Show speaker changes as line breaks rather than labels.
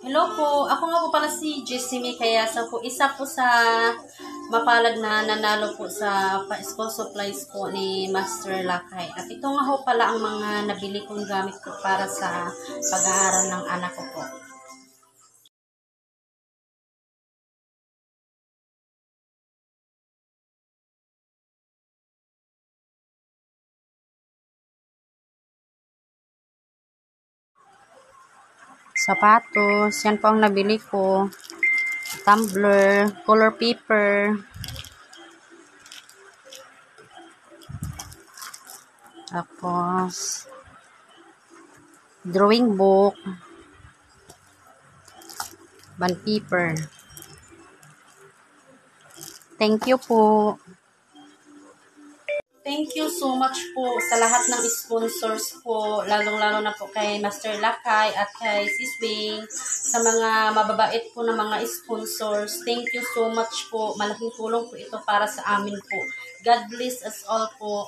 Hello po, ako nga po pala si Jessime Kayasa po. Isa po sa mapalad na nanalo po sa school supplies po ni Master Lakay. At ito nga po pala ang mga nabili kong gamit ko para sa pag-aaral ng anak ko po. Sapatos, yan po ang nabili ko. Tumbler, color paper, tapos drawing book, bond paper. Thank you po. Thank you so much po sa lahat ng sponsors po, lalong-lalo na po kay Master Lakay at kay Siswing, sa mga mababait po na mga sponsors. Thank you so much po. Malaking tulong po ito para sa amin po. God bless us all po.